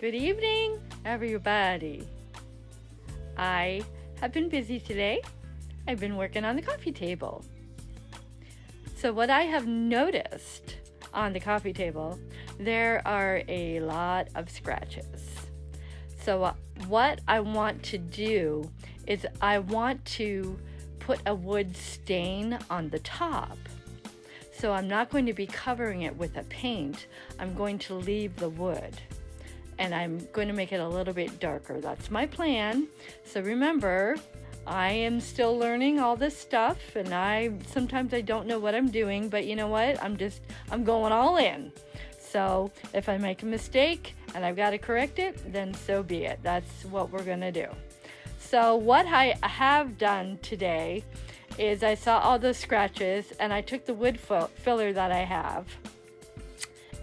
Good evening, everybody. I have been busy today. I've been working on the coffee table. So what I have noticed on the coffee table, there are a lot of scratches. So what I want to do is I want to put a wood stain on the top. So I'm not going to be covering it with a paint. I'm going to leave the wood. And I'm going to make it a little bit darker. That's my plan. So remember, I am still learning all this stuff, and sometimes I don't know what I'm doing, but you know what? I'm going all in. So if I make a mistake and I've got to correct it, then so be it. That's what we're going to do. So what I have done today is I saw all those scratches, and I took the wood filler that I have.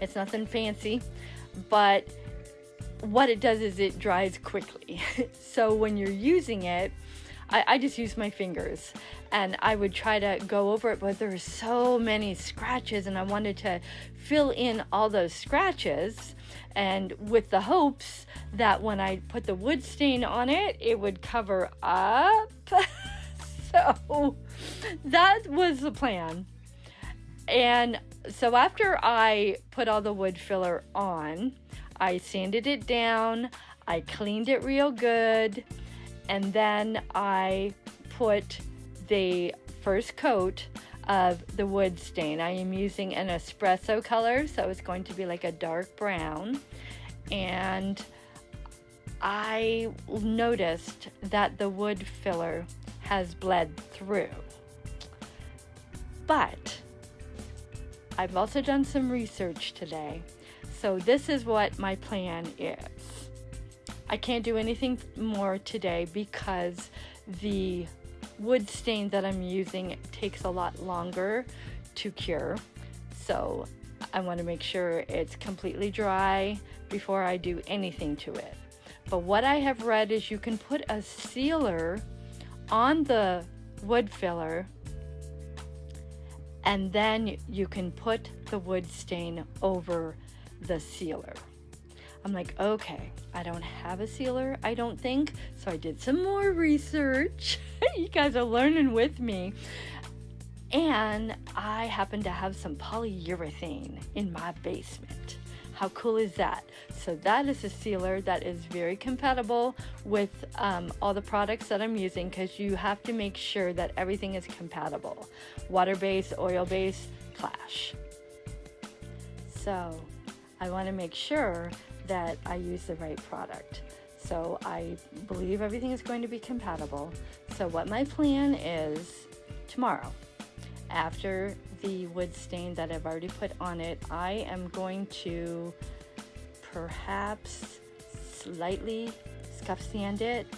It's nothing fancy, but what it does is it dries quickly. So when you're using it, I just use my fingers, and I would try to go over it, but there were so many scratches, and I wanted to fill in all those scratches, and with the hopes that when I put the wood stain on it, it would cover up. So that was the plan. And so after I put all the wood filler on, I sanded it down, I cleaned it real good, and then I put the first coat of the wood stain. I am using an espresso color, so it's going to be like a dark brown. And I noticed that the wood filler has bled through. But I've also done some research today. So this is what my plan is. I can't do anything more today because the wood stain that I'm using takes a lot longer to cure. So I want to make sure it's completely dry before I do anything to it. But what I have read is you can put a sealer on the wood filler, and then you can put the wood stain over the sealer. I'm like, okay, I don't have a sealer, I don't think. So I did some more research. You guys are learning with me. And I happen to have some polyurethane in my basement. How cool is that? So that is a sealer that is very compatible with all the products that I'm using, because you have to make sure that everything is compatible. Water-based, oil-based, clash. So I want to make sure that I use the right product. So I believe everything is going to be compatible. So what my plan is tomorrow, after the wood stain that I've already put on it, I am going to perhaps slightly scuff sand it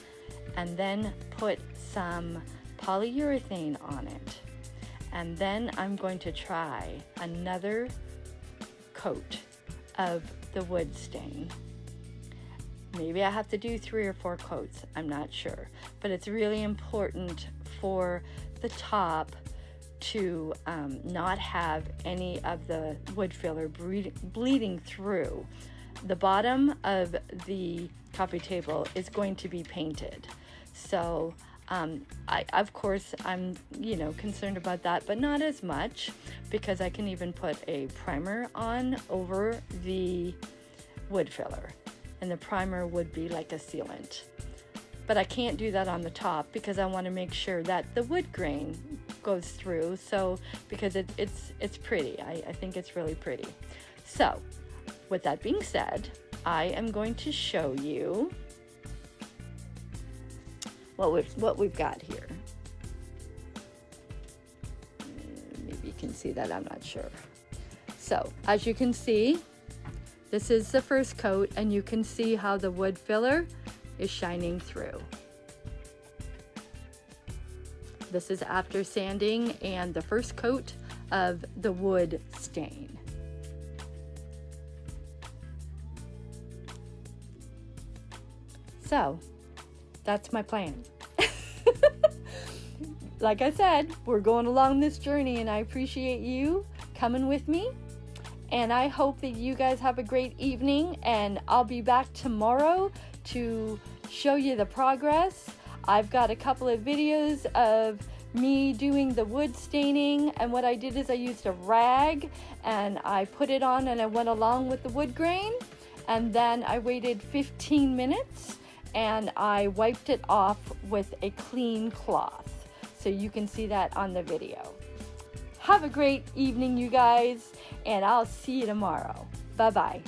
and then put some polyurethane on it. And then I'm going to try another coat of the wood stain. Maybe I have to do 3 or 4 coats, I'm not sure. But it's really important for the top to not have any of the wood filler bleeding through. The bottom of the coffee table is going to be painted. So of course, I'm concerned about that, but not as much, because I can even put a primer on over the wood filler, and the primer would be like a sealant. But I can't do that on the top because I want to make sure that the wood grain goes through. So because it's pretty, I think it's really pretty. So with that being said, I am going to show you what we've got here. Maybe you can see that, I'm not sure. So as you can see, this is the first coat, and you can see how the wood filler is shining through. This is after sanding and the first coat of the wood stain. So that's my plan. Like I said, we're going along this journey, and I appreciate you coming with me. And I hope that you guys have a great evening, and I'll be back tomorrow to show you the progress. I've got a couple of videos of me doing the wood staining, and what I did is I used a rag and I put it on and I went along with the wood grain, and then I waited 15 minutes and I wiped it off with a clean cloth. So you can see that on the video. Have a great evening, you guys, and I'll see you tomorrow. Bye-bye.